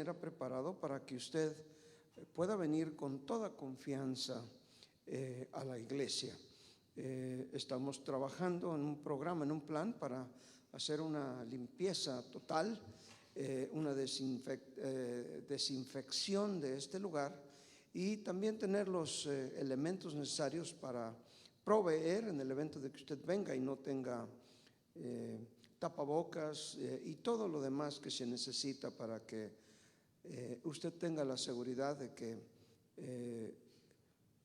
manera preparado para que usted pueda venir con toda confianza a la iglesia. Estamos trabajando en un programa, en un plan para hacer una limpieza total, una desinfección de este lugar, y también tener los elementos necesarios para proveer en el evento de que usted venga y no tenga tapabocas y todo lo demás que se necesita para que usted tenga la seguridad de que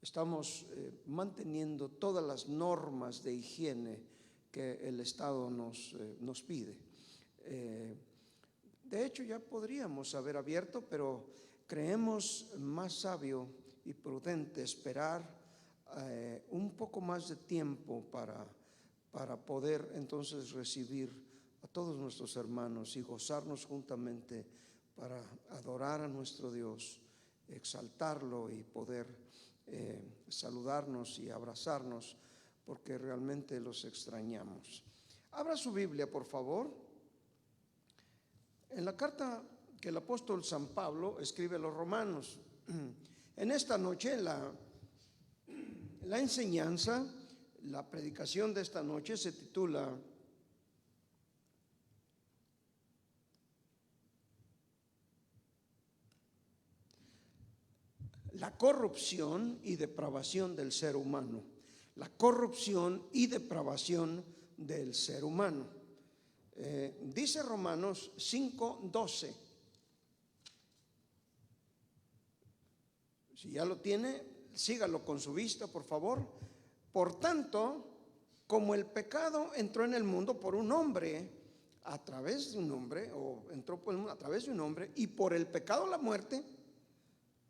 estamos manteniendo todas las normas de higiene que el Estado nos pide. De hecho, ya podríamos haber abierto, pero creemos más sabio y prudente esperar un poco más de tiempo para poder entonces recibir a todos nuestros hermanos y gozarnos juntamente para adorar a nuestro Dios, exaltarlo y poder saludarnos y abrazarnos, porque realmente los extrañamos. Abra su Biblia, por favor, en la carta que el apóstol San Pablo escribe a los romanos. En esta noche la enseñanza, la predicación de esta noche se titula La corrupción y depravación del ser humano. La corrupción y depravación del ser humano. Dice Romanos 5:12. Si ya lo tiene, sígalo con su vista, por favor. Por tanto, como el pecado entró en el mundo por un hombre, a través de un hombre, o entró por el mundo a través de un hombre, y por el pecado la muerte,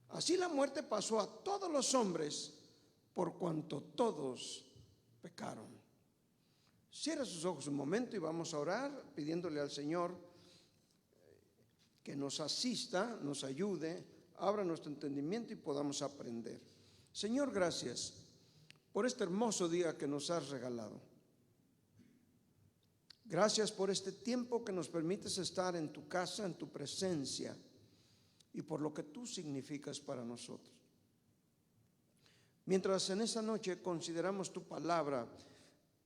así la muerte pasó a todos los hombres, por cuanto todos pecaron. Cierra sus ojos un momento y vamos a orar pidiéndole al Señor que nos asista, nos ayude, abra nuestro entendimiento y podamos aprender. Señor, gracias por este hermoso día que nos has regalado. Gracias por este tiempo que nos permites estar en tu casa, en tu presencia, y por lo que tú significas para nosotros. Mientras en esa noche consideramos tu palabra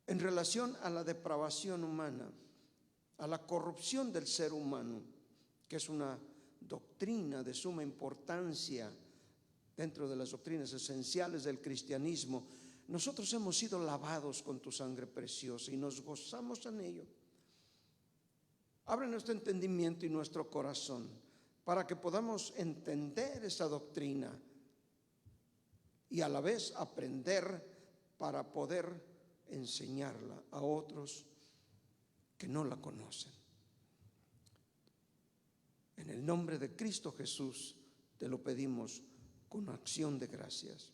en relación a la depravación humana, a la corrupción del ser humano, que es una doctrina de suma importancia dentro de las doctrinas esenciales del cristianismo, nosotros hemos sido lavados con tu sangre preciosa y nos gozamos en ello. Abre nuestro entendimiento y nuestro corazón para que podamos entender esa doctrina y a la vez aprender para poder enseñarla a otros que no la conocen. En el nombre de Cristo Jesús te lo pedimos con acción de gracias.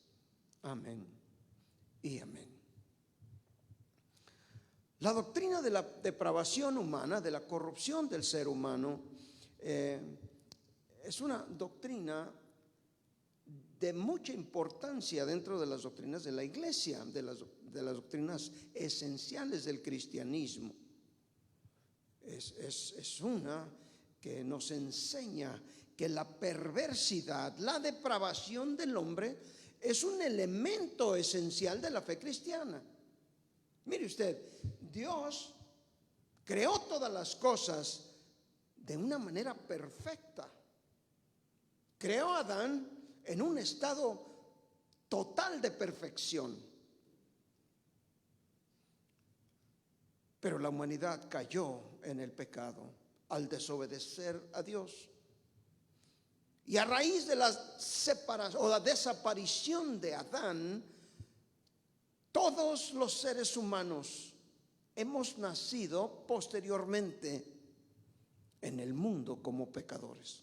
Amén y amén. La doctrina de la depravación humana, de la corrupción del ser humano, es una doctrina de mucha importancia dentro de las doctrinas de la iglesia, de las doctrinas esenciales del cristianismo. Es una que nos enseña que la perversidad, la depravación del hombre es un elemento esencial de la fe cristiana. Mire usted, Dios creó todas las cosas de una manera perfecta. Creó a Adán en un estado total de perfección. Pero la humanidad cayó en el pecado al desobedecer a Dios. Y a raíz de la separación o la desaparición de Adán, todos los seres humanos hemos nacido posteriormente en el mundo como pecadores.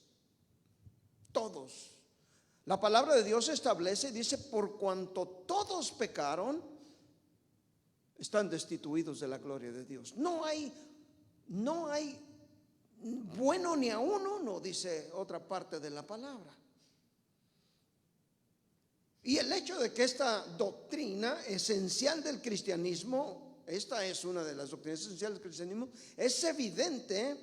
Todos. La palabra de Dios establece y dice: por cuanto todos pecaron, están destituidos de la gloria de Dios. No hay bueno ni a uno, no dice otra parte de la palabra. Y el hecho de que esta doctrina esencial del cristianismo, esta es una de las doctrinas esenciales del cristianismo, es evidente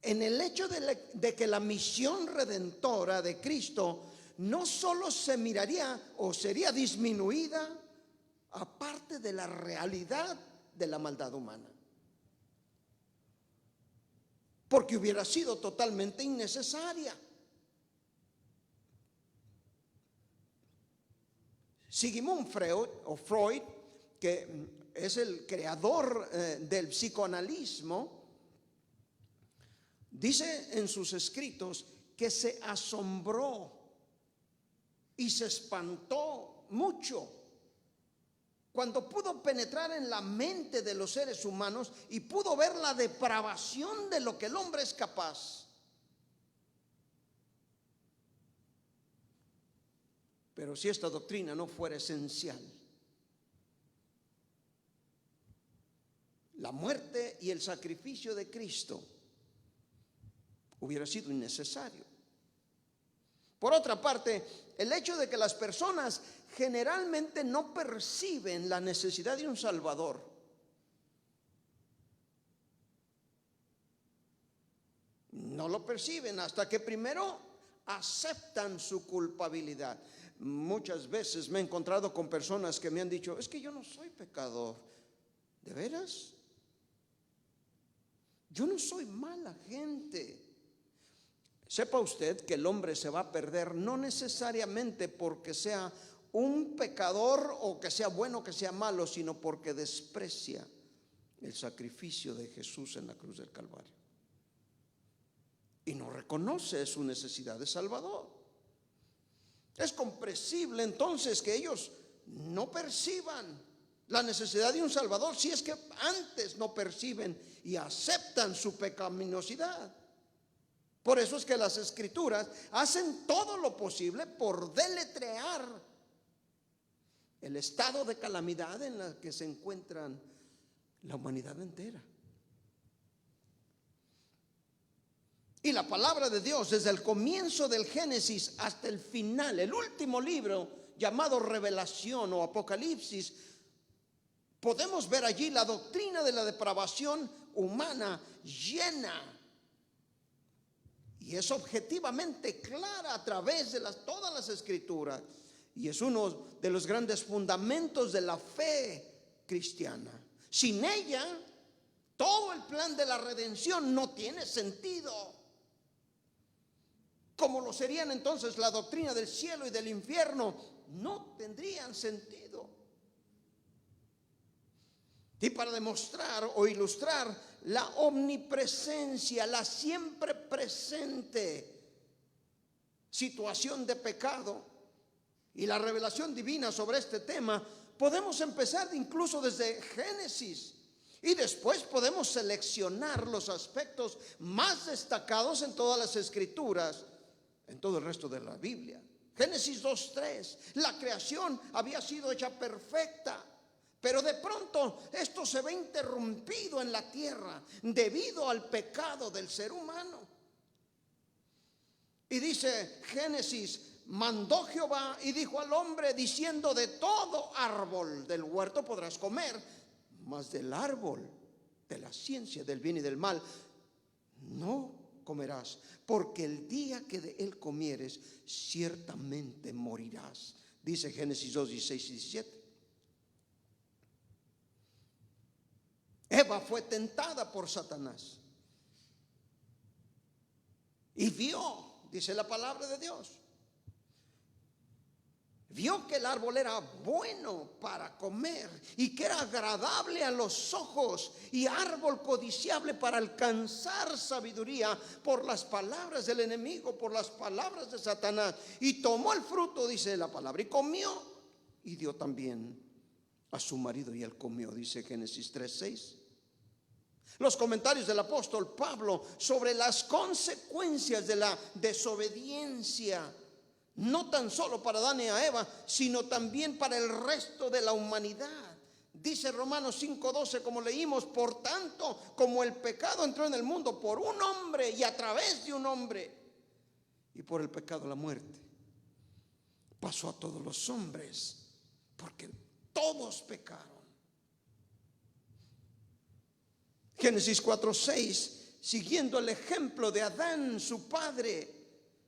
en el hecho de que la misión redentora de Cristo no solo se miraría o sería disminuida, aparte de la realidad de la maldad humana, porque hubiera sido totalmente innecesaria. Sigmund Freud, que es el creador del psicoanalismo, dice en sus escritos que se asombró y se espantó mucho cuando pudo penetrar en la mente de los seres humanos y pudo ver la depravación de lo que el hombre es capaz. Pero si esta doctrina no fuera esencial, la muerte y el sacrificio de Cristo hubiera sido innecesario. Por otra parte, el hecho de que las personas generalmente no perciben la necesidad de un Salvador no lo perciben hasta que primero aceptan su culpabilidad. Muchas veces me he encontrado con personas que me han dicho: es que yo no soy pecador. ¿De veras? Yo no soy mala gente. Sepa usted que el hombre se va a perder no necesariamente porque sea un pecador o que sea bueno o que sea malo, sino porque desprecia el sacrificio de Jesús en la cruz del Calvario y no reconoce su necesidad de Salvador. Es comprensible entonces que ellos no perciban la necesidad de un Salvador si es que antes no perciben y aceptan su pecaminosidad. Por eso es que las Escrituras hacen todo lo posible por deletrear el estado de calamidad en el que se encuentran la humanidad entera. Y la palabra de Dios, desde el comienzo del Génesis hasta el final, el último libro llamado Revelación o Apocalipsis, podemos ver allí la doctrina de la depravación humana llena. Y es objetivamente clara a través de todas las Escrituras. Y es uno de los grandes fundamentos de la fe cristiana. Sin ella, todo el plan de la redención no tiene sentido. Como lo serían entonces la doctrina del cielo y del infierno, no tendrían sentido. Y para demostrar o ilustrar la omnipresencia, la siempre presente situación de pecado y la revelación divina sobre este tema, podemos empezar incluso desde Génesis y después podemos seleccionar los aspectos más destacados en todas las Escrituras, en todo el resto de la Biblia. Génesis 2:3, la creación había sido hecha perfecta. Pero de pronto esto se ve interrumpido en la tierra debido al pecado del ser humano. Y dice Génesis: mandó Jehová y dijo al hombre, diciendo: de todo árbol del huerto podrás comer, mas del árbol de la ciencia del bien y del mal no comerás, porque el día que de él comieres ciertamente morirás. Dice Génesis 2:16 y 17. Eva fue tentada por Satanás y vio, dice la palabra de Dios, vio que el árbol era bueno para comer y que era agradable a los ojos y árbol codiciable para alcanzar sabiduría, por las palabras del enemigo, por las palabras de Satanás. Y tomó el fruto, dice la palabra, y comió, y dio también a su marido y él comió, dice Génesis 3:6. Los comentarios del apóstol Pablo sobre las consecuencias de la desobediencia, no tan solo para Adán y a Eva, sino también para el resto de la humanidad. Dice Romanos 5:12, como leímos: por tanto, como el pecado entró en el mundo por un hombre y a través de un hombre, y por el pecado la muerte pasó a todos los hombres, porque todos pecaron. Génesis 4:6 siguiendo el ejemplo de Adán, su padre,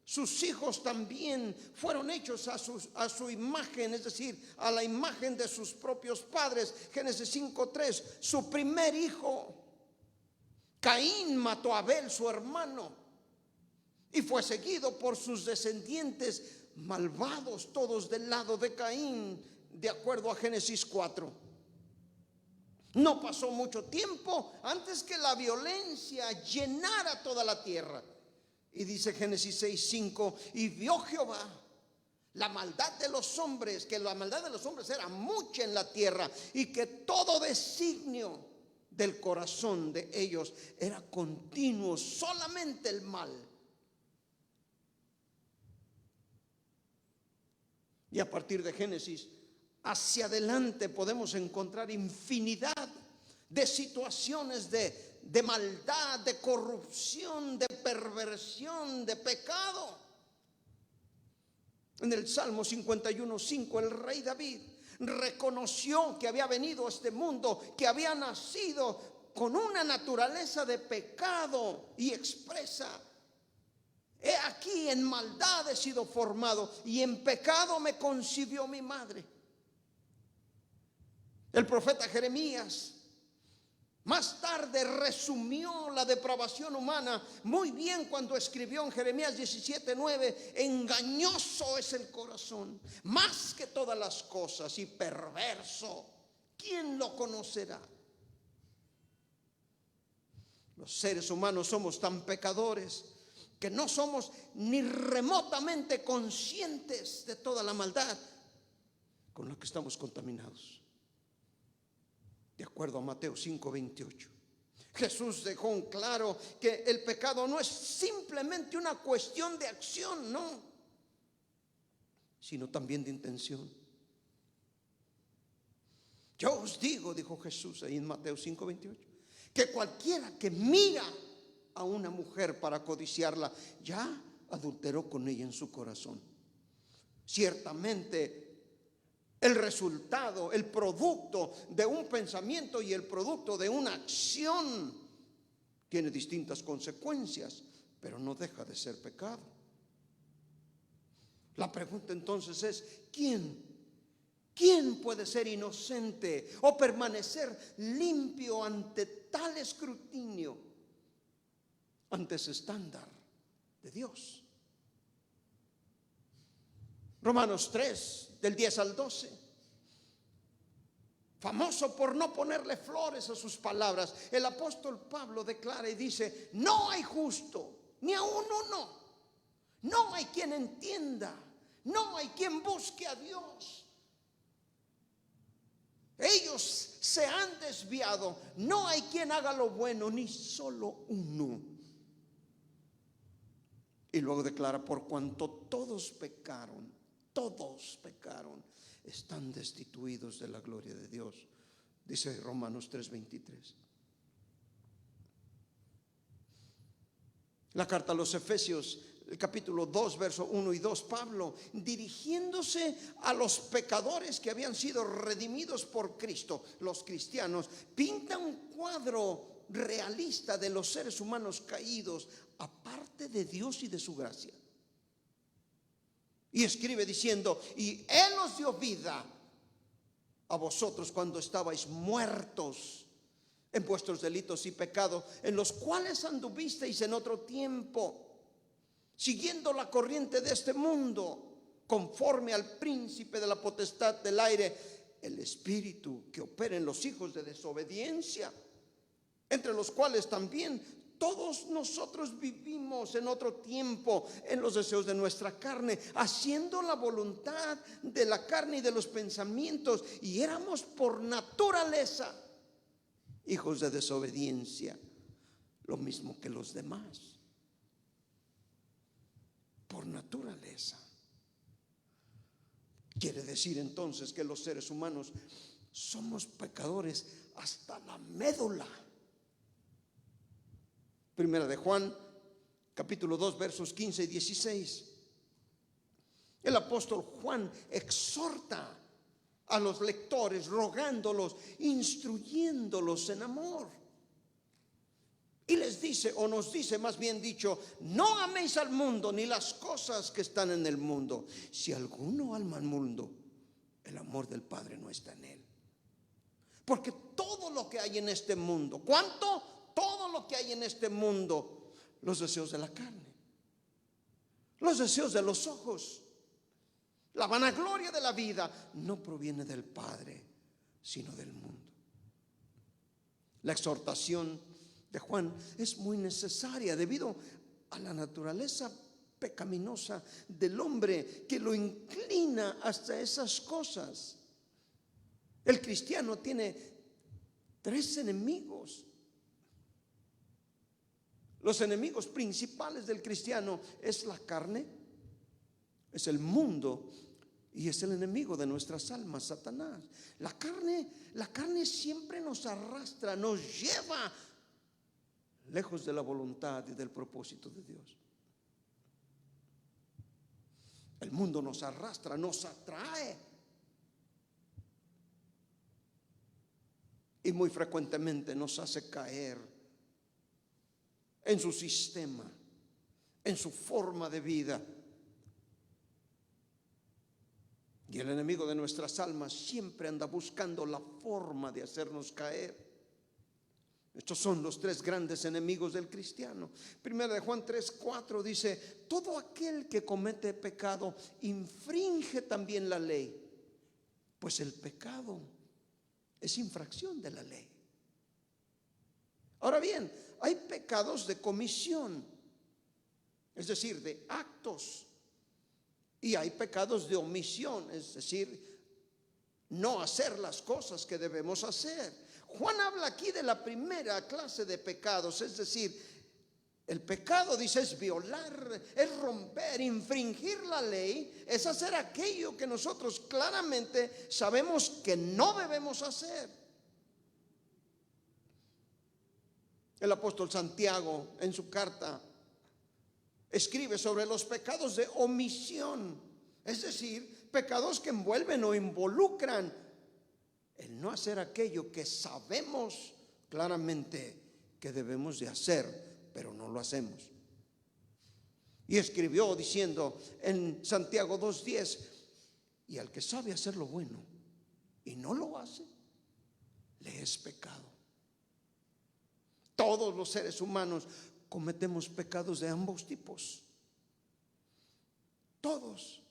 sus hijos también fueron hechos a su imagen, es decir, a la imagen de sus propios padres. Génesis 5:3, su primer hijo, Caín, mató a Abel, su hermano, y fue seguido por sus descendientes malvados, todos del lado de Caín, de acuerdo a Génesis 4. No pasó mucho tiempo antes que la violencia llenara toda la tierra. Y dice Génesis 6:5, y vio Jehová la maldad de los hombres, que la maldad de los hombres era mucha en la tierra, y que todo designio del corazón de ellos era continuo, solamente el mal. Y a partir de Génesis hacia adelante podemos encontrar infinidad de situaciones de maldad, de corrupción, de perversión, de pecado. En el Salmo 51:5, el rey David reconoció que había venido a este mundo, que había nacido con una naturaleza de pecado, y expresa: he aquí, en maldad he sido formado, y en pecado me concibió mi madre. El profeta Jeremías más tarde resumió la depravación humana muy bien cuando escribió en Jeremías 17:9: engañoso es el corazón más que todas las cosas, y perverso, ¿quién lo conocerá? Los seres humanos somos tan pecadores que no somos ni remotamente conscientes de toda la maldad con la que estamos contaminados. De acuerdo a Mateo 5:28, Jesús dejó en claro que el pecado no es simplemente una cuestión de acción, no, sino también de intención. Yo os digo, dijo Jesús ahí en Mateo 5:28, que cualquiera que mira a una mujer para codiciarla, ya adulteró con ella en su corazón. Ciertamente el resultado, el producto de un pensamiento y el producto de una acción tiene distintas consecuencias, pero no deja de ser pecado. La pregunta entonces es: ¿quién puede ser inocente o permanecer limpio ante tal escrutinio, ante ese estándar de Dios? Romanos 3, del 10 al 12, famoso por no ponerle flores a sus palabras, el apóstol Pablo declara y dice: no hay justo, ni aun uno, no hay quien entienda, no hay quien busque a Dios. Ellos se han desviado, no hay quien haga lo bueno, ni solo uno. Y luego declara: por cuanto todos pecaron, están destituidos de la gloria de Dios. Dice Romanos 3:23. La carta a los Efesios, el capítulo 2, verso 1 y 2, Pablo, dirigiéndose a los pecadores que habían sido redimidos por Cristo, los cristianos, pinta un cuadro realista de los seres humanos caídos, aparte de Dios y de su gracia. Y escribe diciendo: y Él os dio vida a vosotros cuando estabais muertos en vuestros delitos y pecados, en los cuales anduvisteis en otro tiempo, siguiendo la corriente de este mundo, conforme al príncipe de la potestad del aire, el espíritu que opera en los hijos de desobediencia, entre los cuales también todos nosotros vivimos en otro tiempo en los deseos de nuestra carne, haciendo la voluntad de la carne y de los pensamientos, y éramos por naturaleza hijos de desobediencia, lo mismo que los demás. Por naturaleza. Quiere decir entonces que los seres humanos somos pecadores hasta la médula. Primera de Juan, capítulo 2, versos 15 y 16. El apóstol Juan exhorta a los lectores, rogándolos, instruyéndolos en amor. Y les dice, o nos dice más bien dicho, no améis al mundo ni las cosas que están en el mundo. Si alguno ama al mundo, el amor del Padre no está en él. Porque todo lo que hay en este mundo, ¿cuánto? Todo lo que hay en este mundo, los deseos de la carne, los deseos de los ojos, la vanagloria de la vida, no proviene del Padre, sino del mundo. La exhortación de Juan es muy necesaria debido a la naturaleza pecaminosa del hombre que lo inclina hasta esas cosas. El cristiano tiene 3 enemigos. Los enemigos principales del cristiano es la carne, es el mundo y es el enemigo de nuestras almas, Satanás. La carne siempre nos arrastra, nos lleva lejos de la voluntad y del propósito de Dios. El mundo nos arrastra, nos atrae. Y muy frecuentemente nos hace caer en su sistema, en su forma de vida. Y el enemigo de nuestras almas siempre anda buscando la forma de hacernos caer. Estos son los 3 grandes enemigos del cristiano. Primera de Juan 3:4 dice: todo aquel que comete pecado infringe también la ley, pues el pecado es infracción de la ley. Ahora bien, hay pecados de comisión, es decir, de actos, y hay pecados de omisión, es decir, no hacer las cosas que debemos hacer. Juan habla aquí de la primera clase de pecados, es decir, el pecado, dice, es violar, es romper, infringir la ley, es hacer aquello que nosotros claramente sabemos que no debemos hacer. El apóstol Santiago en su carta escribe sobre los pecados de omisión, es decir, pecados que envuelven o involucran el no hacer aquello que sabemos claramente que debemos de hacer, pero no lo hacemos. Y escribió diciendo en Santiago 2:10: y al que sabe hacer lo bueno y no lo hace, le es pecado. Todos los seres humanos cometemos pecados de ambos tipos. Todos.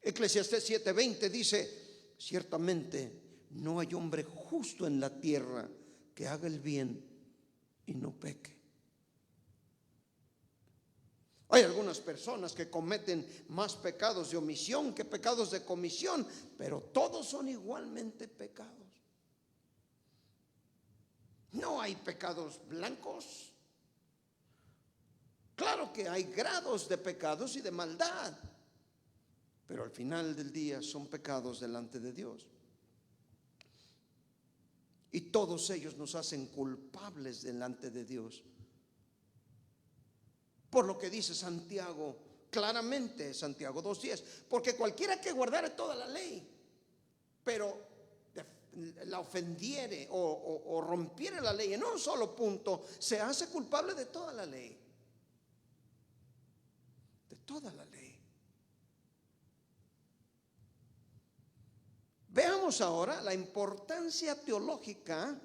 Eclesiastés 7:20 dice: ciertamente no hay hombre justo en la tierra que haga el bien y no peque. Hay algunas personas que cometen más pecados de omisión que pecados de comisión, pero todos son igualmente pecados. No hay pecados blancos. Claro que hay grados de pecados y de maldad, pero al final del día son pecados delante de Dios. Y todos ellos nos hacen culpables delante de Dios. Por lo que dice Santiago claramente, Santiago 2:10, porque cualquiera que guardare toda la ley, pero la ofendiere o rompiere la ley en un solo punto, se hace culpable de toda la ley. De toda la ley. Veamos ahora la importancia teológica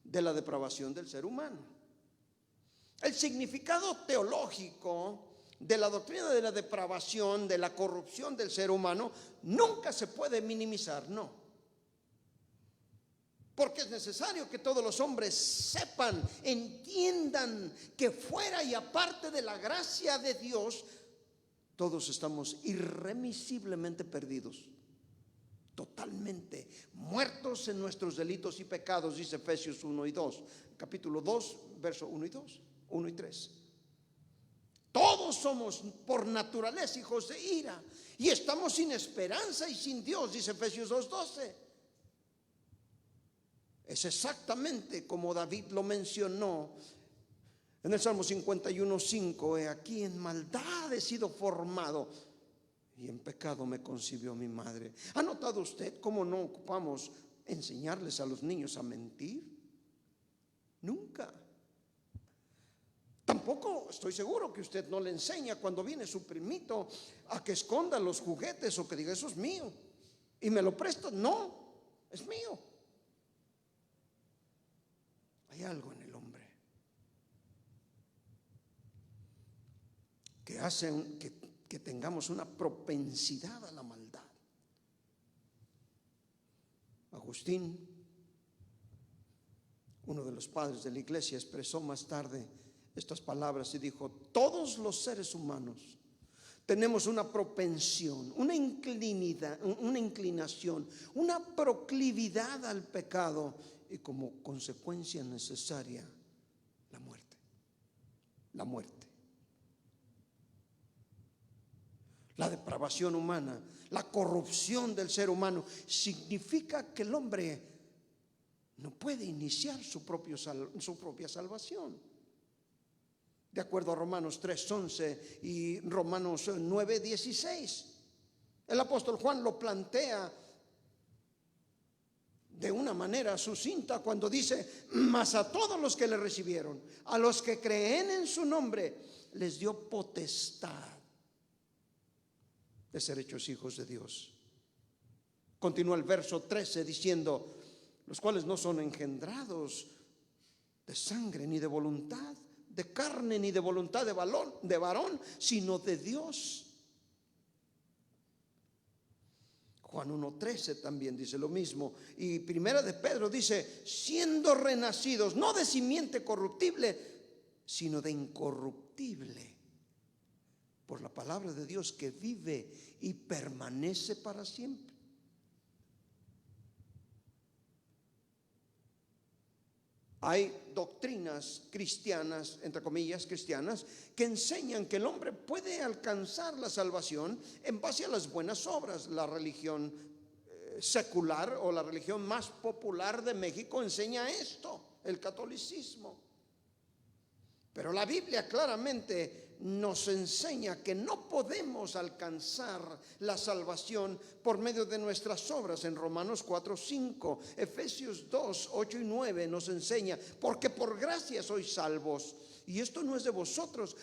de la depravación del ser humano. El significado teológico de la doctrina de la depravación, de la corrupción del ser humano, nunca se puede minimizar, no. Porque es necesario que todos los hombres sepan, entiendan que fuera y aparte de la gracia de Dios, todos estamos irremisiblemente perdidos. Totalmente muertos en nuestros delitos y pecados, dice Efesios 1 y 2, capítulo 2, verso 1 y 2, 1 y 3. Todos somos por naturaleza hijos de ira y estamos sin esperanza y sin Dios, dice Efesios 2:12. Es exactamente como David lo mencionó en el Salmo 51:5: he aquí en maldad he sido formado y en pecado me concibió mi madre. ¿Ha notado usted cómo no ocupamos enseñarles a los niños a mentir? Nunca. Tampoco estoy seguro que usted no le enseña cuando viene su primito a que esconda los juguetes o que diga, eso es mío y me lo presta. No, es mío. Hay algo en el hombre que hace que tengamos una propensidad a la maldad. Agustín, uno de los padres de la iglesia, expresó más tarde estas palabras y dijo: todos los seres humanos tenemos una propensión, una inclinación, una proclividad al pecado y como consecuencia necesaria la muerte. La muerte. La depravación humana, la corrupción del ser humano significa que el hombre no puede iniciar su propia salvación. De acuerdo a Romanos 3:11 y Romanos 9:16, el apóstol Juan lo plantea de una manera sucinta cuando dice: mas a todos los que le recibieron, a los que creen en su nombre, les dio potestad de ser hechos hijos de Dios. Continúa el verso 13 diciendo: los cuales no son engendrados de sangre ni de voluntad de carne ni de voluntad de varón, sino de Dios. Juan 1:13 también dice lo mismo. Y primera de Pedro dice: siendo renacidos no de simiente corruptible, sino de incorruptible, por la palabra de Dios que vive y permanece para siempre. Hay doctrinas cristianas, entre comillas cristianas, que enseñan que el hombre puede alcanzar la salvación en base a las buenas obras. La religión secular o la religión más popular de México enseña esto, el catolicismo. Pero la Biblia claramente nos enseña que no podemos alcanzar la salvación por medio de nuestras obras. En Romanos 4:5, Efesios 2:8 y 9 nos enseña: porque por gracia sois salvos, y esto no es de vosotros,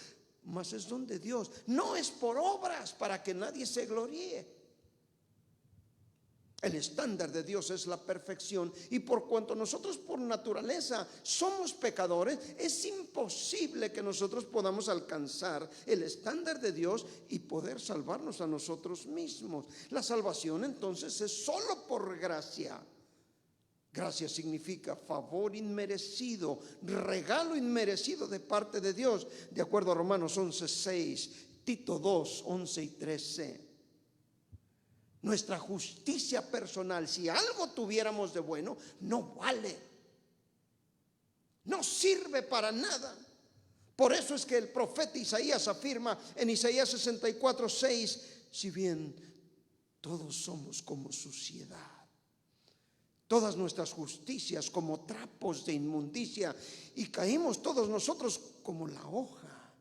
mas es don de Dios, no es por obras, para que nadie se gloríe. El estándar de Dios es la perfección, y por cuanto nosotros por naturaleza somos pecadores, es imposible que nosotros podamos alcanzar el estándar de Dios y poder salvarnos a nosotros mismos. La salvación entonces es solo por gracia. Gracia significa favor inmerecido, regalo inmerecido de parte de Dios, de acuerdo a Romanos 11:6, Tito 2:11 y 13. Nuestra justicia personal, si algo tuviéramos de bueno, no vale, no sirve para nada. Por eso es que el profeta Isaías afirma en Isaías 64:6: si bien todos somos como suciedad, todas nuestras justicias como trapos de inmundicia, y caímos todos nosotros como la hoja,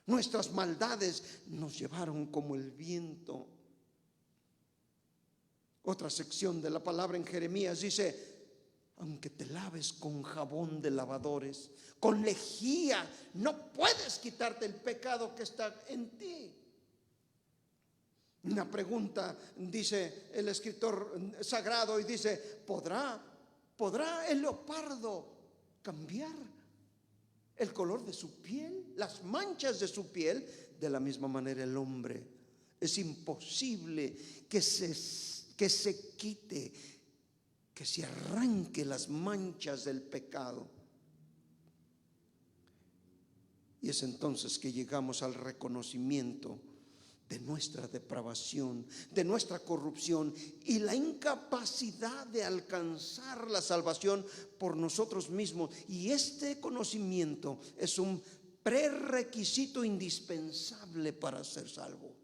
nuestras maldades nos llevaron como el viento. Otra sección de la palabra en Jeremías dice: aunque te laves con jabón de lavadores, con lejía, no puedes quitarte el pecado que está en ti. Una pregunta, dice el escritor sagrado, y dice: ¿podrá el leopardo cambiar el color de su piel, las manchas de su piel? De la misma manera el hombre, es imposible que se quite, que se arranque las manchas del pecado. Y es entonces que llegamos al reconocimiento de nuestra depravación, de nuestra corrupción y la incapacidad de alcanzar la salvación por nosotros mismos. Y este conocimiento es un prerequisito indispensable para ser salvo.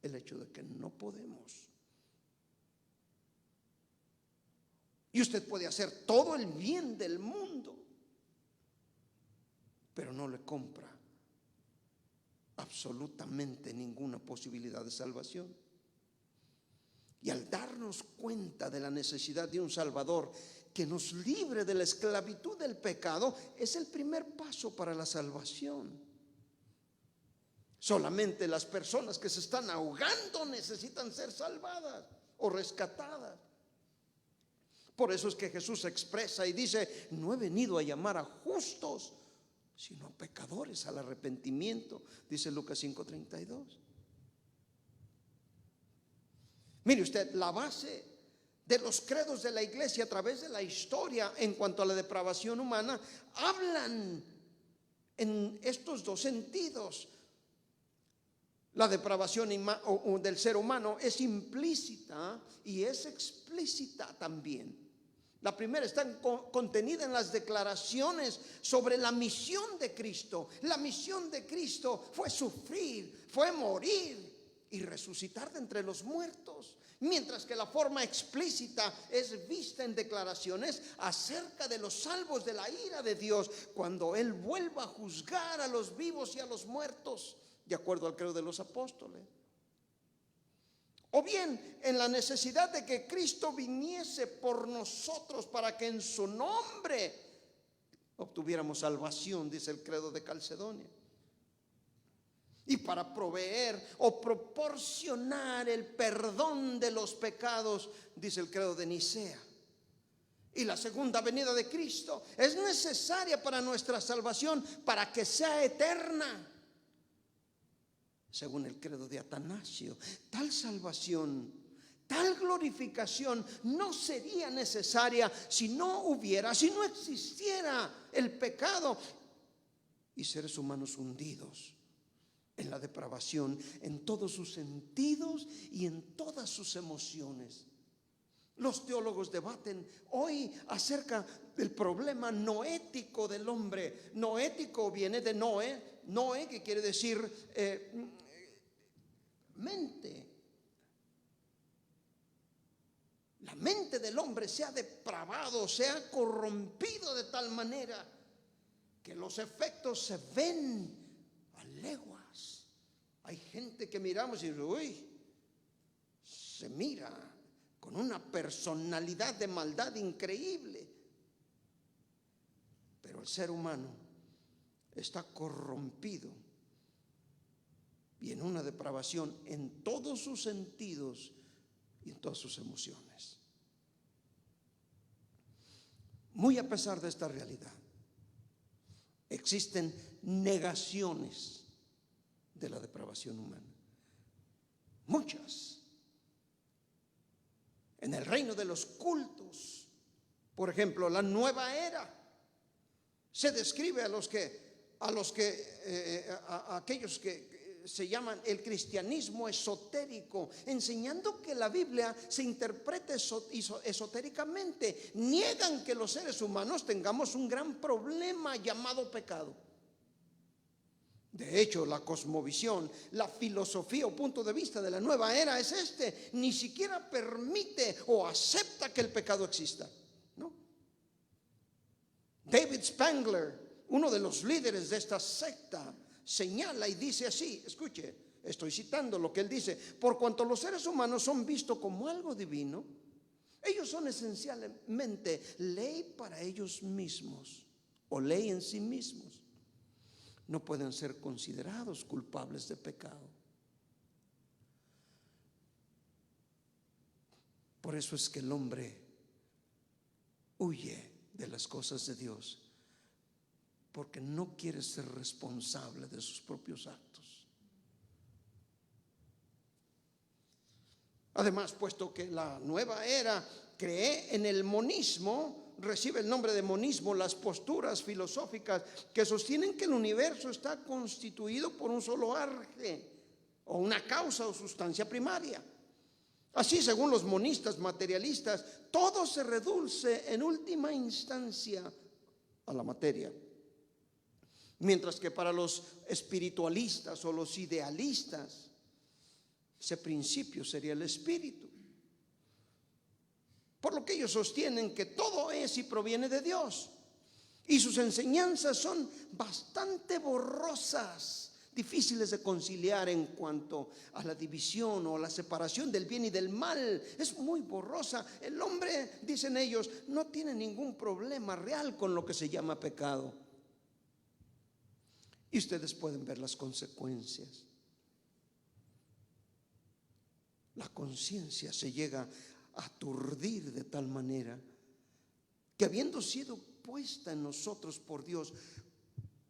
El hecho de que no podemos. Y usted puede hacer todo el bien del mundo, pero no le compra absolutamente ninguna posibilidad de salvación. Y al darnos cuenta de la necesidad de un Salvador, que nos libre de la esclavitud del pecado, es el primer paso para la salvación. Solamente las personas que se están ahogando necesitan ser salvadas o rescatadas. Por eso es que Jesús expresa y dice: no he venido a llamar a justos, sino a pecadores al arrepentimiento, dice Lucas 5:32. Mire usted, la base de los credos de la iglesia a través de la historia en cuanto a la depravación humana hablan en estos dos sentidos. La depravación del ser humano es implícita y es explícita también. La primera está contenida en las declaraciones sobre la misión de Cristo. La misión de Cristo fue sufrir, fue morir y resucitar de entre los muertos. Mientras que la forma explícita es vista en declaraciones acerca de los salvos de la ira de Dios, cuando Él vuelva a juzgar a los vivos y a los muertos, de acuerdo al credo de los apóstoles. O bien en la necesidad de que Cristo viniese por nosotros para que en su nombre obtuviéramos salvación, dice el credo de Calcedonia. Y para proveer o proporcionar el perdón de los pecados, dice el credo de Nicea. Y la segunda venida de Cristo es necesaria para nuestra salvación, para que sea eterna, según el credo de Atanasio. Tal salvación, tal glorificación no sería necesaria si no existiera el pecado y seres humanos hundidos en la depravación, en todos sus sentidos y en todas sus emociones. Los teólogos debaten hoy acerca del problema noético del hombre. Noético viene de Noé, que quiere decir mente. La mente del hombre se ha depravado, se ha corrompido de tal manera que los efectos se ven a leguas. Hay gente que miramos y uy, se mira con una personalidad de maldad increíble. Pero el ser humano está corrompido y en una depravación en todos sus sentidos y en todas sus emociones. Muy a pesar de esta realidad, existen negaciones de la depravación humana. Muchas. En el reino de los cultos, por ejemplo, la nueva era, se describe a aquellos que se llaman el cristianismo esotérico, enseñando que la Biblia se interprete esotéricamente. Niegan que los seres humanos tengamos un gran problema llamado pecado. De hecho, la cosmovisión, la filosofía o punto de vista de la nueva era es ni siquiera permite o acepta que el pecado exista, ¿no? David Spangler, uno de los líderes de esta secta, señala y dice así, escuche, estoy citando lo que él dice: por cuanto los seres humanos son vistos como algo divino, ellos son esencialmente ley para ellos mismos o ley en sí mismos. No pueden ser considerados culpables de pecado. Por eso es que el hombre huye de las cosas de Dios, porque no quiere ser responsable de sus propios actos. Además, puesto que la nueva era cree en el monismo, recibe el nombre de monismo las posturas filosóficas que sostienen que el universo está constituido por un solo arje o una causa o sustancia primaria. Así, según los monistas materialistas, todo se reduce en última instancia a la materia. Mientras que para los espiritualistas o los idealistas, ese principio sería el espíritu. Por lo que ellos sostienen que todo es y proviene de Dios. Y sus enseñanzas son bastante borrosas difíciles de conciliar en cuanto a la división o la separación del bien y del mal. Es muy borrosa. El hombre, dicen ellos, no tiene ningún problema real con lo que se llama pecado. Y ustedes pueden ver las consecuencias. La conciencia se llega a aturdir de tal manera que, habiendo sido puesta en nosotros por Dios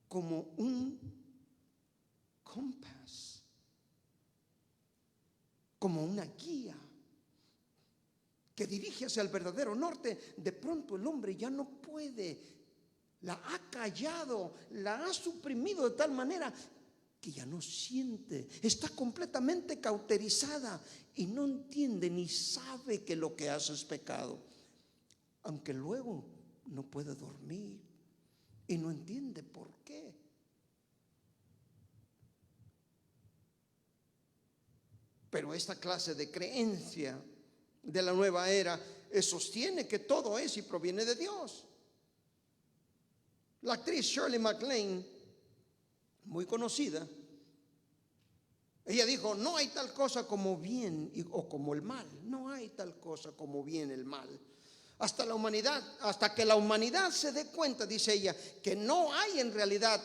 como un compás, como una guía que dirige hacia el verdadero norte, de pronto el hombre ya no puede, la ha callado, la ha suprimido de tal manera que ya no siente, está completamente cauterizada y no entiende ni sabe que lo que hace es pecado, aunque luego no puede dormir y no entiende por qué. Pero esta clase de creencia de la nueva era sostiene que todo es y proviene de Dios. La actriz Shirley MacLaine, muy conocida, ella dijo: no hay tal cosa como bien o como el mal. No hay tal cosa como bien y el mal. Hasta que la humanidad se dé cuenta, dice ella, que no hay en realidad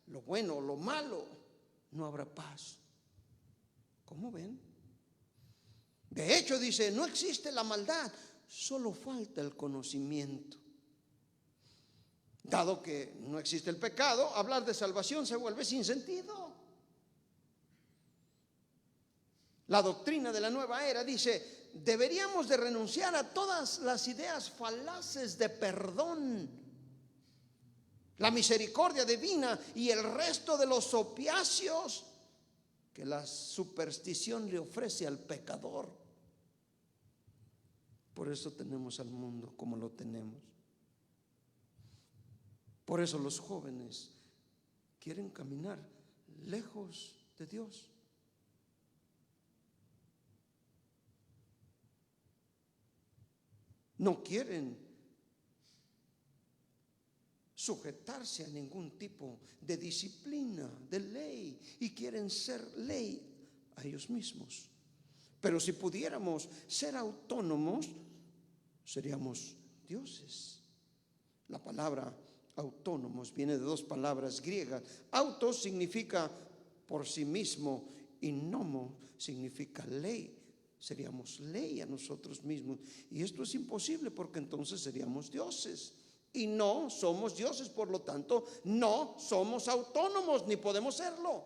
lo bueno o lo malo, no habrá paz. ¿Cómo ven? De hecho, dice, no existe la maldad, solo falta el conocimiento. Dado que no existe el pecado, hablar de salvación se vuelve sin sentido. La doctrina de la nueva era dice: deberíamos de renunciar a todas las ideas falaces de perdón, la misericordia divina y el resto de los opiáceos que la superstición le ofrece al pecador. Por eso tenemos al mundo como lo tenemos. Por eso los jóvenes quieren caminar lejos de Dios. No quieren sujetarse a ningún tipo de disciplina, de ley, y quieren ser ley a ellos mismos. Pero si pudiéramos ser autónomos, seríamos dioses. La palabra autónomos viene de dos palabras griegas. Autos significa por sí mismo y nomo significa ley. Seríamos ley a nosotros mismos. Y esto es imposible, porque entonces seríamos dioses. Y no somos dioses, por lo tanto, no somos autónomos, ni podemos serlo.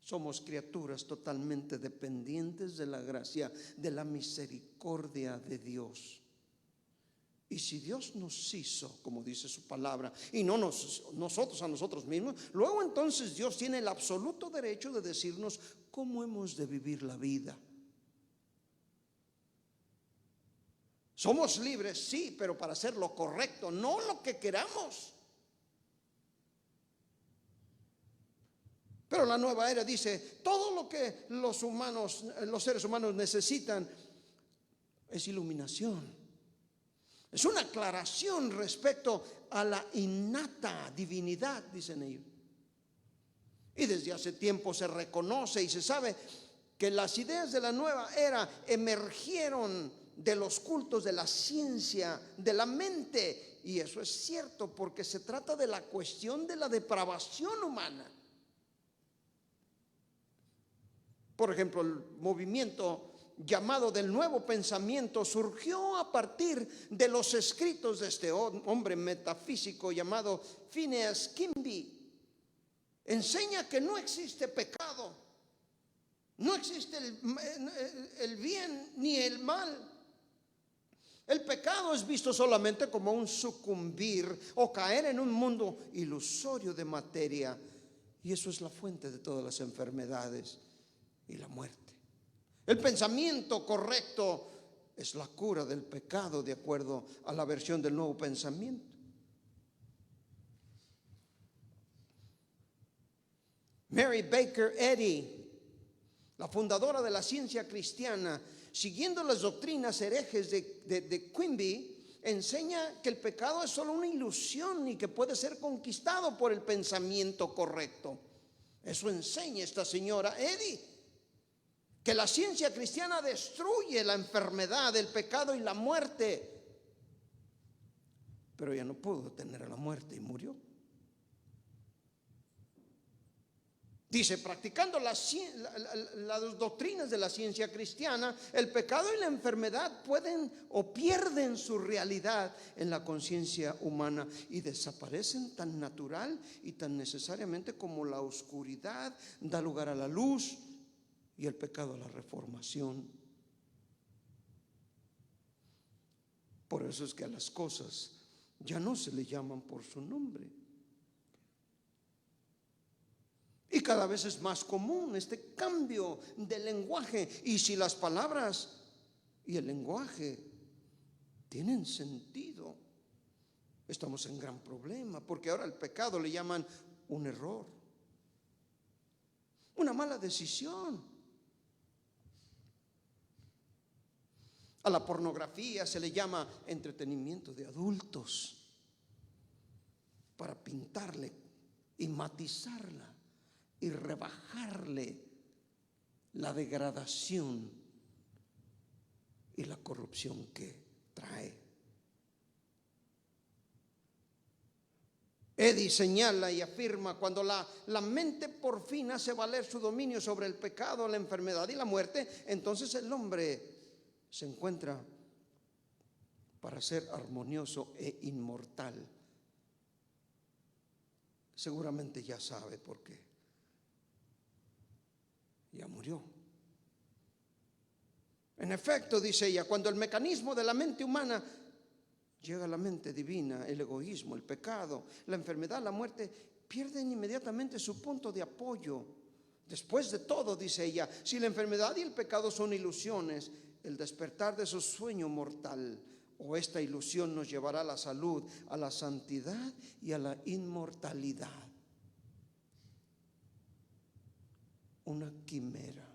Somos criaturas totalmente dependientes de la gracia, de la misericordia de Dios. Y si Dios nos hizo, como dice su palabra, y no nosotros a nosotros mismos, luego entonces Dios tiene el absoluto derecho de decirnos cómo hemos de vivir la vida. Somos libres, sí, pero para hacer lo correcto, no lo que queramos. Pero la nueva era dice: todo lo que los seres humanos necesitan es iluminación. Es una aclaración respecto a la innata divinidad, dicen ellos. Y desde hace tiempo se reconoce y se sabe que las ideas de la nueva era emergieron de los cultos de la ciencia, de la mente. Y eso es cierto, porque se trata de la cuestión de la depravación humana. Por ejemplo, el movimiento llamado del nuevo pensamiento surgió a partir de los escritos de este hombre metafísico llamado Phineas Kimby. Enseña que no existe pecado, no existe el bien ni el mal. El pecado es visto solamente como un sucumbir o caer en un mundo ilusorio de materia, y eso es la fuente de todas las enfermedades y la muerte. El pensamiento correcto es la cura del pecado, de acuerdo a la versión del nuevo pensamiento. Mary Baker Eddy, la fundadora de la ciencia cristiana, siguiendo las doctrinas herejes de Quimby, enseña que el pecado es solo una ilusión y que puede ser conquistado por el pensamiento correcto. Eso enseña esta señora Eddy, que la ciencia cristiana destruye la enfermedad, el pecado y la muerte. Pero ella no pudo detener a la muerte y murió. Dice, practicando las doctrinas de la ciencia cristiana, el pecado y la enfermedad pueden o pierden su realidad en la conciencia humana y desaparecen tan natural y tan necesariamente como la oscuridad da lugar a la luz y el pecado a la reformación. Por eso es que a las cosas ya no se le llaman por su nombre. Y cada vez es más común este cambio de lenguaje. Y si las palabras y el lenguaje tienen sentido, estamos en gran problema, porque ahora el pecado le llaman un error, una mala decisión. A la pornografía se le llama entretenimiento de adultos, para pintarle y matizarla y rebajarle la degradación y la corrupción que trae. Eddy señala y afirma: cuando la mente por fin hace valer su dominio sobre el pecado, la enfermedad y la muerte, entonces el hombre se encuentra para ser armonioso e inmortal. Seguramente ya sabe por qué. Ya murió. En efecto, dice ella, cuando el mecanismo de la mente humana llega a la mente divina, el egoísmo, el pecado, la enfermedad, la muerte, pierden inmediatamente su punto de apoyo. Después de todo, dice ella, si la enfermedad y el pecado son ilusiones, el despertar de su sueño mortal o esta ilusión nos llevará a la salud, a la santidad y a la inmortalidad. Una quimera,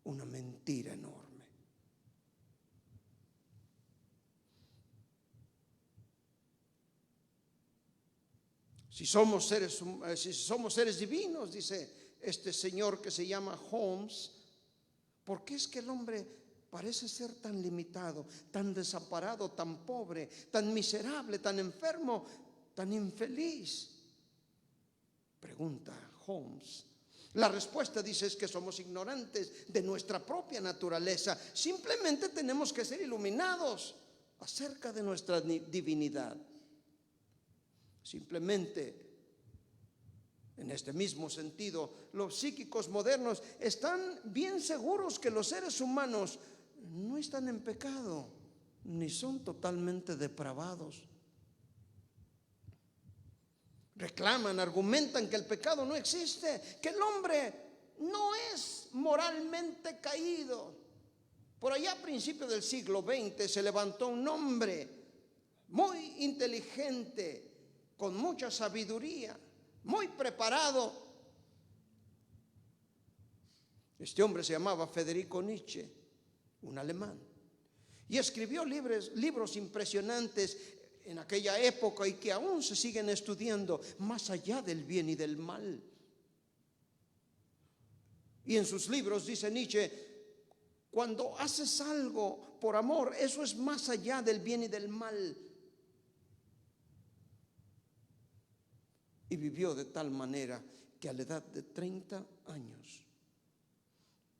una mentira enorme. Si somos seres divinos, dice este señor que se llama Holmes, ¿por qué es que el hombre parece ser tan limitado, tan desamparado, tan pobre, tan miserable, tan enfermo, tan infeliz? Pregunta Holmes. La respuesta, dice, es que somos ignorantes de nuestra propia naturaleza. Simplemente tenemos que ser iluminados acerca de nuestra divinidad. Simplemente, en este mismo sentido, los psíquicos modernos están bien seguros que los seres humanos no están en pecado, ni son totalmente depravados. Reclaman, argumentan que el pecado no existe, que el hombre no es moralmente caído. Por allá a principios del siglo XX se levantó un hombre muy inteligente, con mucha sabiduría, muy preparado. Este hombre se llamaba Federico Nietzsche, un alemán, y escribió libros impresionantes en aquella época y que aún se siguen estudiando, más allá del bien y del mal. Y en sus libros dice Nietzsche: cuando haces algo por amor, eso es más allá del bien y del mal. Y vivió de tal manera que a la edad de 30 años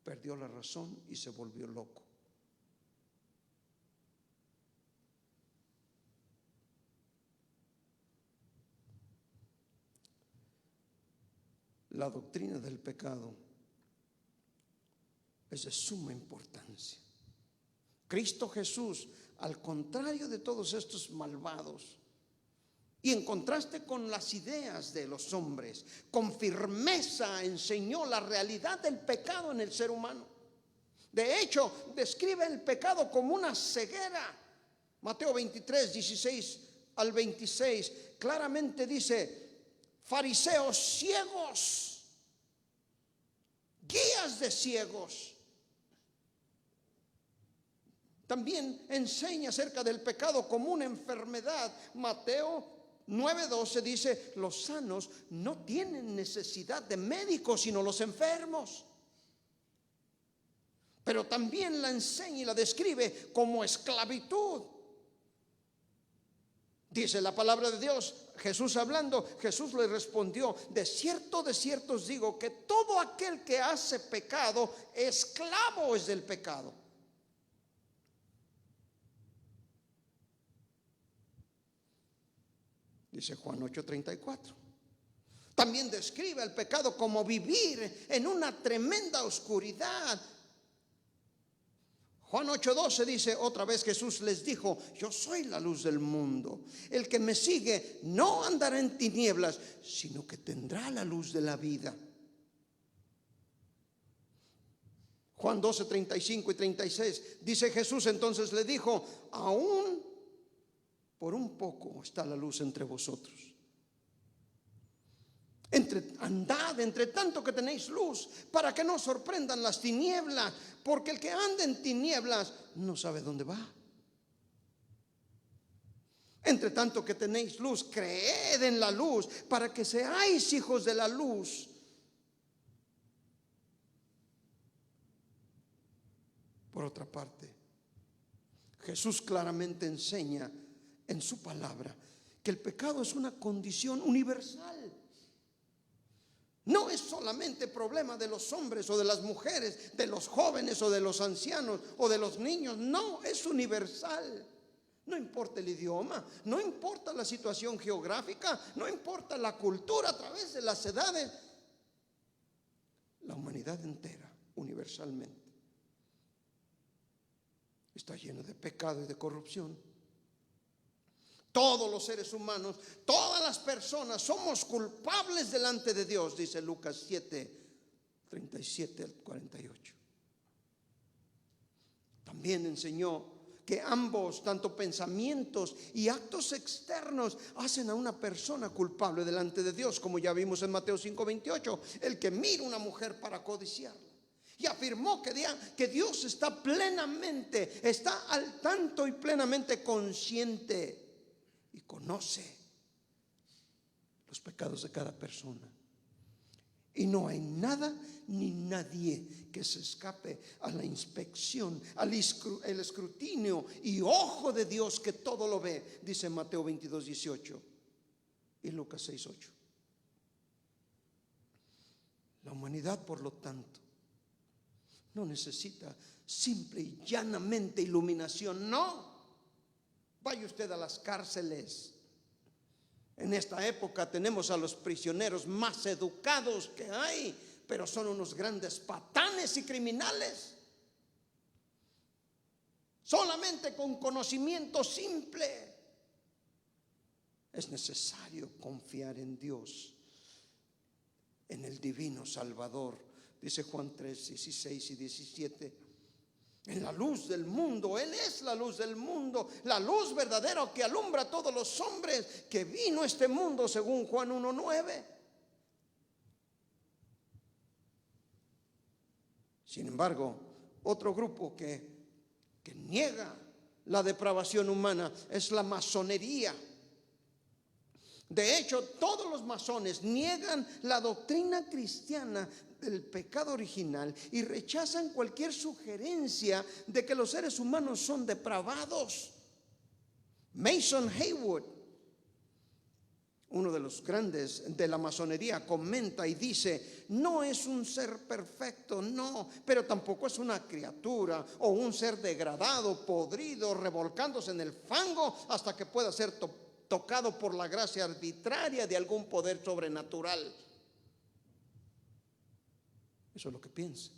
perdió la razón y se volvió loco. La doctrina del pecado es de suma importancia. Cristo Jesús, al contrario de todos estos malvados, y en contraste con las ideas de los hombres, con firmeza enseñó la realidad del pecado en el ser humano. De hecho, describe el pecado como una ceguera. Mateo 23, 16 al 26, claramente dice: fariseos ciegos, guías de ciegos. también enseña acerca del pecado como una enfermedad. Mateo 9:12 dice: los sanos no tienen necesidad de médicos, sino los enfermos. Pero también la enseña y la describe como esclavitud. Dice la palabra de Dios, Jesús hablando, Jesús le respondió: de cierto os digo que todo aquel que hace pecado, esclavo es del pecado. Dice Juan 8:34. También describe el pecado como vivir en una tremenda oscuridad. Juan 8:12 dice: otra vez Jesús les dijo: yo soy la luz del mundo. El que me sigue no andará en tinieblas, sino que tendrá la luz de la vida. Juan 12:35 y 36 dice Jesús entonces le dijo: aún por un poco está la luz entre vosotros. Andad entre tanto que tenéis luz, para que no sorprendan las tinieblas, porque el que anda en tinieblas no sabe dónde va. Entre tanto que tenéis luz, creed en la luz, para que seáis hijos de la luz. Por otra parte, Jesús claramente enseña en su palabra que el pecado es una condición universal. No es solamente problema de los hombres o de las mujeres, de los jóvenes o de los ancianos o de los niños. No, es universal. No importa el idioma, no importa la situación geográfica, no importa la cultura a través de las edades. La humanidad entera, universalmente, está llena de pecado y de corrupción. Todos los seres humanos, todas las personas somos culpables delante de Dios, dice Lucas 7:37 al 48. También enseñó que ambos, tanto pensamientos y actos externos, hacen a una persona culpable delante de Dios, como ya vimos en Mateo 5:28, el que mira a una mujer para codiciarla. Y afirmó que Dios está al tanto y plenamente consciente y conoce los pecados de cada persona. Y no hay nada ni nadie que se escape a la inspección, el escrutinio y ojo de Dios, que todo lo ve, dice Mateo 22:18 y Lucas 6:8. La humanidad, por lo tanto, no necesita simple y llanamente iluminación, no. Vaya usted a las cárceles. En esta época tenemos a los prisioneros más educados que hay, pero son unos grandes patanes y criminales. Solamente con conocimiento simple. Es necesario confiar en Dios, en el divino Salvador. Dice Juan 3:16 y 17. En la luz del mundo, Él es la luz del mundo, la luz verdadera que alumbra a todos los hombres, que vino a este mundo, según Juan 1:9. Sin embargo, otro grupo que niega la depravación humana es la masonería. De hecho, todos los masones niegan la doctrina cristiana del pecado original y rechazan cualquier sugerencia de que los seres humanos son depravados. Mason Haywood, uno de los grandes de la masonería, comenta y dice: no es un ser perfecto, no, pero tampoco es una criatura o un ser degradado, podrido, revolcándose en el fango hasta que pueda ser tocado por la gracia arbitraria de algún poder sobrenatural. Eso es lo que piensa.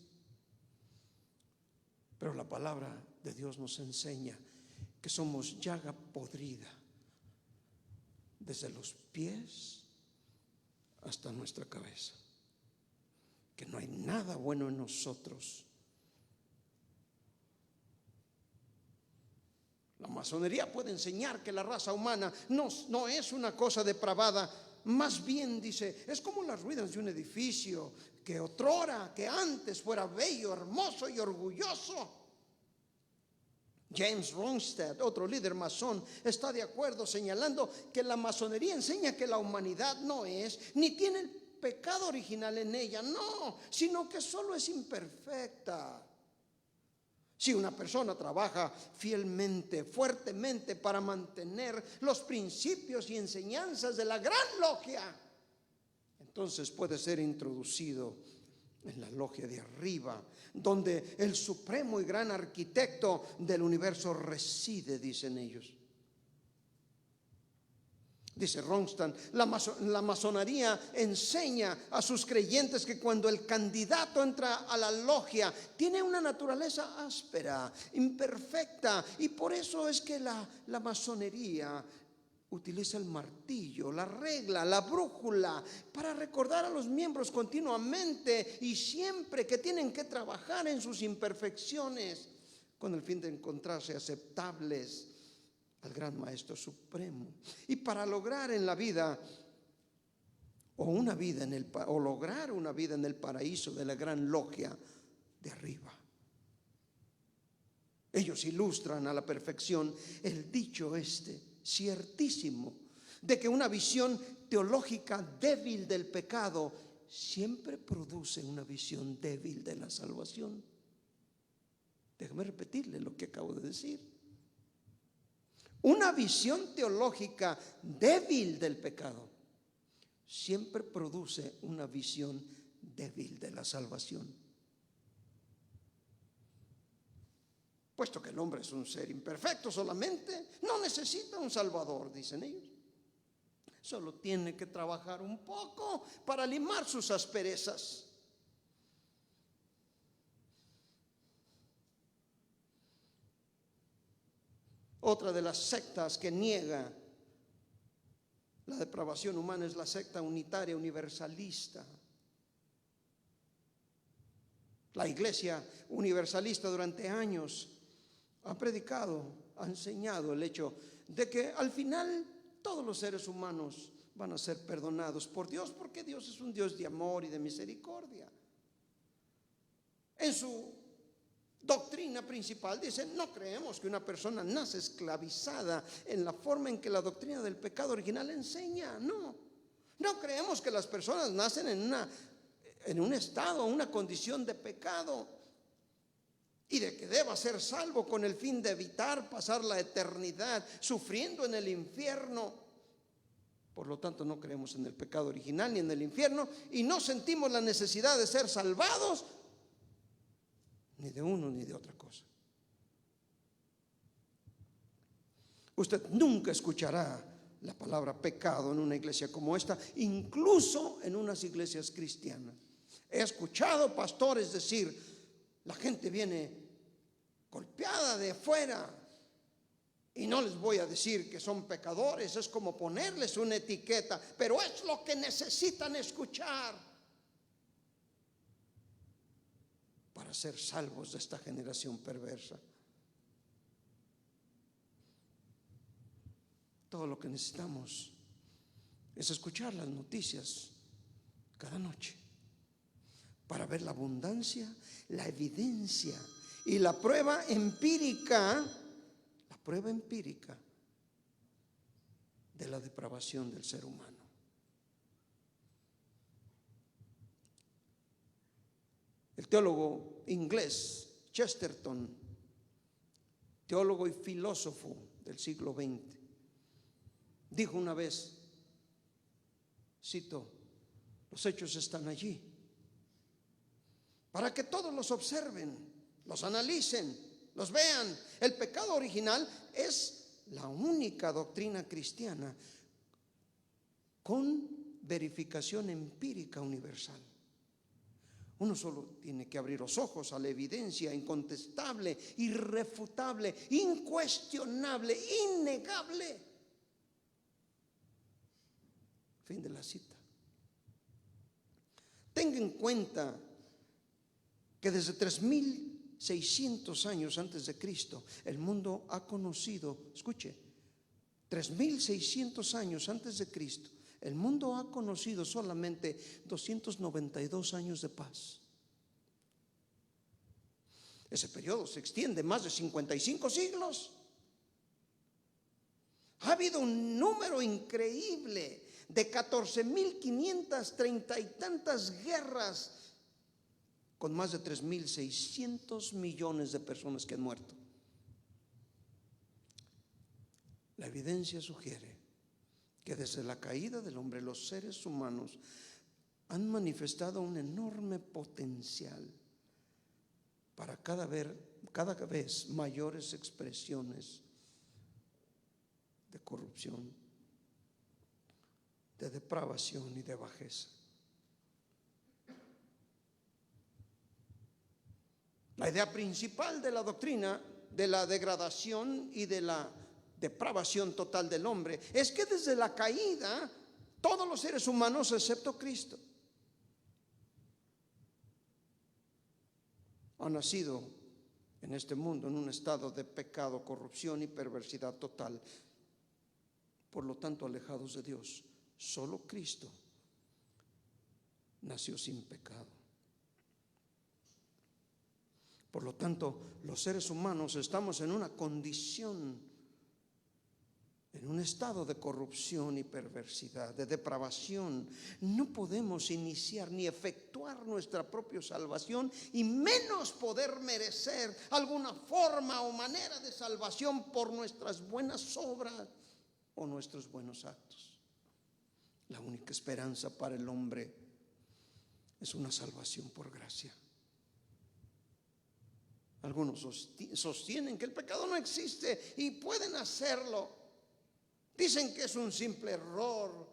Pero la palabra de Dios nos enseña que somos llaga podrida desde los pies hasta nuestra cabeza, que no hay nada bueno en nosotros. La masonería puede enseñar que la raza humana no es una cosa depravada. Más bien, dice, es como las ruinas de un edificio que otrora, que antes fuera bello, hermoso y orgulloso. James Ronstadt, otro líder masón, está de acuerdo señalando que la masonería enseña que la humanidad no es ni tiene el pecado original en ella, no, sino que solo es imperfecta. Si una persona trabaja fielmente, fuertemente para mantener los principios y enseñanzas de la gran logia, entonces puede ser introducido en la logia de arriba, donde el supremo y gran arquitecto del universo reside, dicen ellos. Dice Ronstadt, la masonería enseña a sus creyentes que cuando el candidato entra a la logia tiene una naturaleza áspera, imperfecta, y por eso es que la masonería utiliza el martillo, la regla, la brújula para recordar a los miembros continuamente y siempre que tienen que trabajar en sus imperfecciones con el fin de encontrarse aceptables al gran Maestro Supremo. Y para lograr en la vida lograr una vida en el paraíso de la gran logia de arriba. Ellos ilustran a la perfección el dicho ciertísimo, de que una visión teológica débil del pecado siempre produce una visión débil de la salvación. Déjame repetirle lo que acabo de decir. Una visión teológica débil del pecado siempre produce una visión débil de la salvación. Puesto que el hombre es un ser imperfecto solamente, no necesita un salvador, dicen ellos. Solo tiene que trabajar un poco para limar sus asperezas. Otra de las sectas que niega la depravación humana es la secta unitaria universalista. La iglesia universalista durante años ha predicado, ha enseñado el hecho de que al final todos los seres humanos van a ser perdonados por Dios, porque Dios es un Dios de amor y de misericordia. En su doctrina principal dicen: no creemos que una persona nace esclavizada en la forma en que la doctrina del pecado original enseña. No creemos que las personas nacen en un estado, una condición de pecado y de que deba ser salvo con el fin de evitar pasar la eternidad sufriendo en el infierno. Por lo tanto, no creemos en el pecado original ni en el infierno, y no sentimos la necesidad de ser salvados ni de uno ni de otra cosa. Usted nunca escuchará la palabra pecado en una iglesia como esta, incluso en unas iglesias cristianas. He escuchado pastores decir: la gente viene golpeada de fuera y no les voy a decir que son pecadores, es como ponerles una etiqueta, pero es lo que necesitan escuchar para ser salvos de esta generación perversa. Todo lo que necesitamos es escuchar las noticias cada noche para ver la abundancia, la evidencia y la prueba empírica de la depravación del ser humano. El teólogo inglés Chesterton, teólogo y filósofo del siglo XX, dijo una vez, cito: los hechos están allí para que todos los observen, los analicen, los vean. El pecado original es la única doctrina cristiana con verificación empírica universal. Uno solo tiene que abrir los ojos a la evidencia incontestable, irrefutable, incuestionable, innegable. Fin de la cita. Tenga en cuenta que desde 3600 años antes de Cristo el mundo ha conocido, escuche, 3600 años antes de Cristo el mundo ha conocido solamente 292 años de paz. Ese periodo se extiende más de 55 siglos. Ha habido un número increíble de 14.530 y tantas guerras, con más de 3.600 millones de personas que han muerto. La evidencia sugiere que desde la caída del hombre los seres humanos han manifestado un enorme potencial para cada vez mayores expresiones de corrupción, de depravación y de bajeza. La idea principal de la doctrina de la degradación y de la depravación total del hombre es que desde la caída todos los seres humanos excepto Cristo han nacido en este mundo en un estado de pecado, corrupción y perversidad total, por lo tanto alejados de Dios. Solo Cristo nació sin pecado. Por lo tanto, los seres humanos estamos en una condición, en un estado de corrupción y perversidad, de depravación. No podemos iniciar ni efectuar nuestra propia salvación, y menos poder merecer alguna forma o manera de salvación por nuestras buenas obras o nuestros buenos actos. La única esperanza para el hombre es una salvación por gracia. Algunos sostienen que el pecado no existe y pueden hacerlo. Dicen que es un simple error.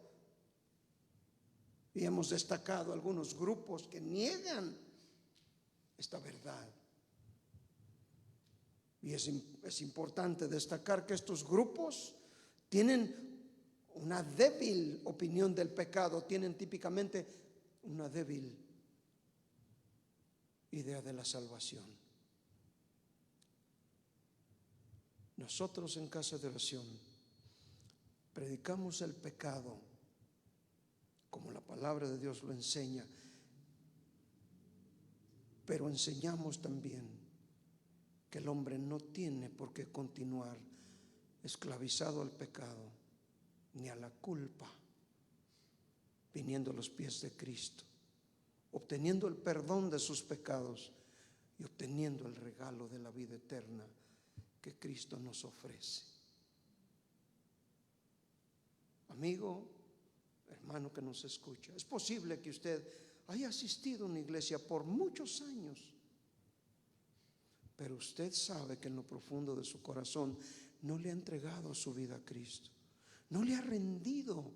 Y hemos destacado algunos grupos que niegan esta verdad. Y es importante destacar que estos grupos tienen una débil opinión del pecado, tienen típicamente una débil idea de la salvación. Nosotros en Casa de Oración predicamos el pecado como la palabra de Dios lo enseña, pero enseñamos también que el hombre no tiene por qué continuar esclavizado al pecado ni a la culpa, viniendo a los pies de Cristo, obteniendo el perdón de sus pecados y obteniendo el regalo de la vida eterna que Cristo nos ofrece. Amigo, hermano que nos escucha, es posible que usted haya asistido a una iglesia por muchos años, pero usted sabe que en lo profundo de su corazón no le ha entregado su vida a Cristo, no le ha rendido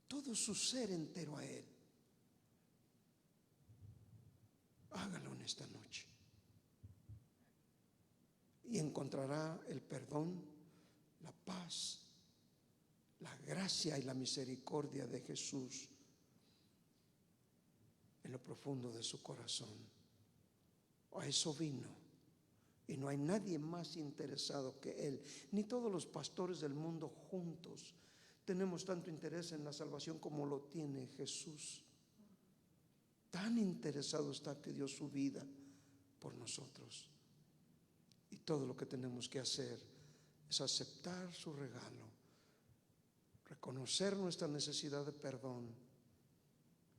todo su ser entero a Él. Hágalo en esta noche y encontrará el perdón, la paz, la gracia y la misericordia de Jesús en lo profundo de su corazón. A eso vino, y no hay nadie más interesado que Él, ni todos los pastores del mundo juntos tenemos tanto interés en la salvación como lo tiene Jesús. Tan interesado está que dio su vida por nosotros, y todo lo que tenemos que hacer es aceptar su regalo, reconocer nuestra necesidad de perdón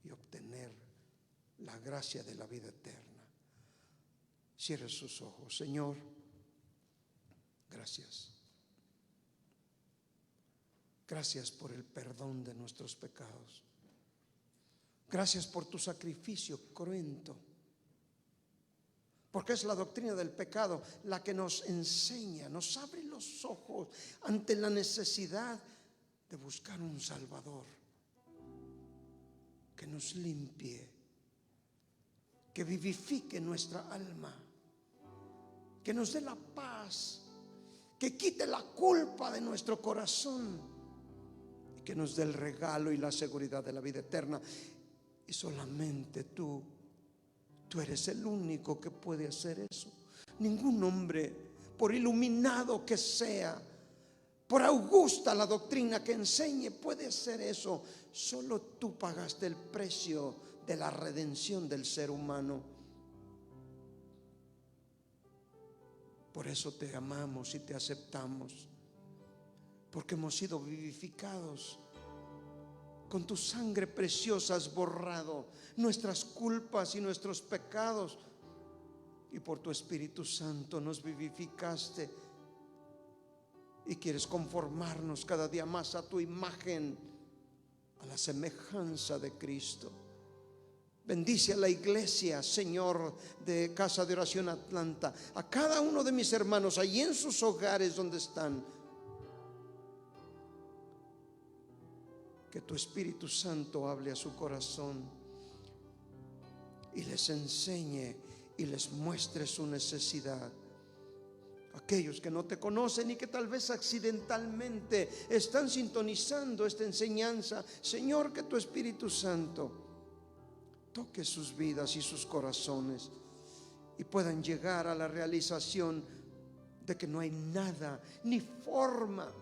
y obtener la gracia de la vida eterna. Cierre sus ojos. Señor, gracias. Gracias por el perdón de nuestros pecados. Gracias por tu sacrificio cruento, porque es la doctrina del pecado la que nos enseña, nos abre los ojos ante la necesidad de buscar un Salvador que nos limpie, que vivifique nuestra alma, que nos dé la paz, que quite la culpa de nuestro corazón y que nos dé el regalo y la seguridad de la vida eterna. Y solamente tú eres el único que puede hacer eso. Ningún hombre, por iluminado que sea, por augusta la doctrina que enseñe, puede hacer eso. Solo tú pagaste el precio de la redención del ser humano. Por eso te amamos y te aceptamos, porque hemos sido vivificados. Con tu sangre preciosa has borrado nuestras culpas y nuestros pecados, y por tu Espíritu Santo nos vivificaste y quieres conformarnos cada día más a tu imagen, a la semejanza de Cristo. Bendice a la iglesia, Señor, de Casa de Oración Atlanta, a cada uno de mis hermanos allí en sus hogares donde están. Que tu Espíritu Santo hable a su corazón y les enseñe y les muestre su necesidad. Aquellos que no te conocen y que tal vez accidentalmente están sintonizando esta enseñanza, Señor, que tu Espíritu Santo toque sus vidas y sus corazones y puedan llegar a la realización de que no hay nada, ni forma,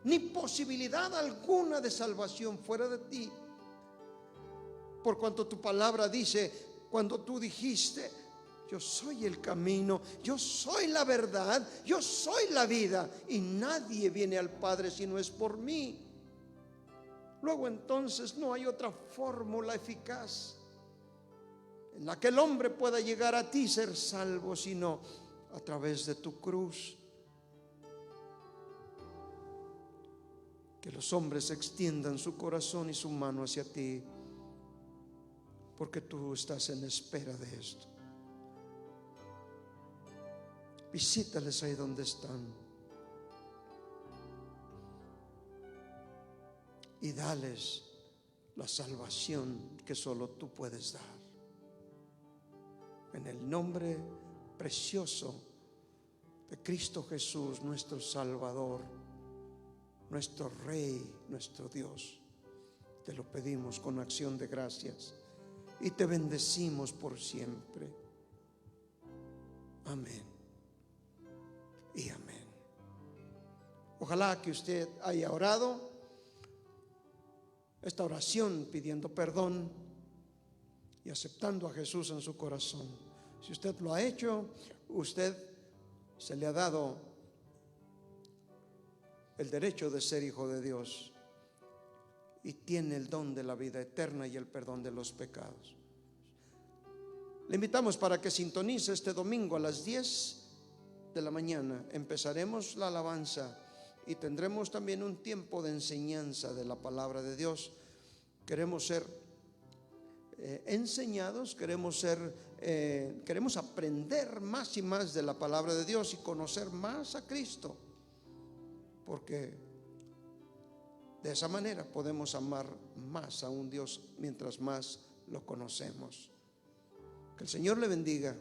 ni posibilidad alguna de salvación fuera de ti. Por cuanto tu palabra dice, cuando tú dijiste: yo soy el camino, yo soy la verdad, yo soy la vida, y nadie viene al Padre si no es por mí. Luego entonces no hay otra fórmula eficaz en la que el hombre pueda llegar a ti y ser salvo, sino a través de tu cruz. Que los hombres extiendan su corazón y su mano hacia ti, porque tú estás en espera de esto. Visítales ahí donde están y dales la salvación que solo tú puedes dar. En el nombre precioso de Cristo Jesús, nuestro Salvador, nuestro Rey, nuestro Dios, te lo pedimos con acción de gracias y te bendecimos por siempre. Amén y amén. Ojalá que usted haya orado esta oración pidiendo perdón y aceptando a Jesús en su corazón. Si usted lo ha hecho, usted se le ha dado el derecho de ser hijo de Dios y tiene el don de la vida eterna y el perdón de los pecados. Le invitamos para que sintonice este domingo a las 10 de la mañana. Empezaremos la alabanza y tendremos también un tiempo de enseñanza de la palabra de Dios. Queremos ser enseñados, queremos aprender más y más de la palabra de Dios y conocer más a Cristo, porque de esa manera podemos amar más a un Dios mientras más lo conocemos. Que el Señor le bendiga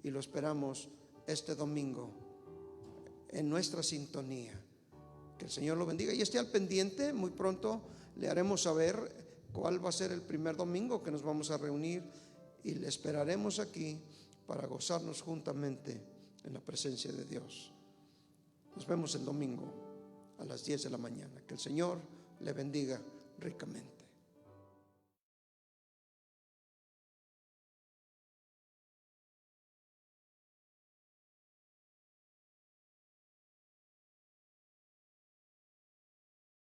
y lo esperamos este domingo en nuestra sintonía. Que el Señor lo bendiga y esté al pendiente. Muy pronto le haremos saber cuál va a ser el primer domingo que nos vamos a reunir y le esperaremos aquí para gozarnos juntamente en la presencia de Dios. Nos vemos el domingo a las 10 de la mañana. Que el Señor le bendiga ricamente.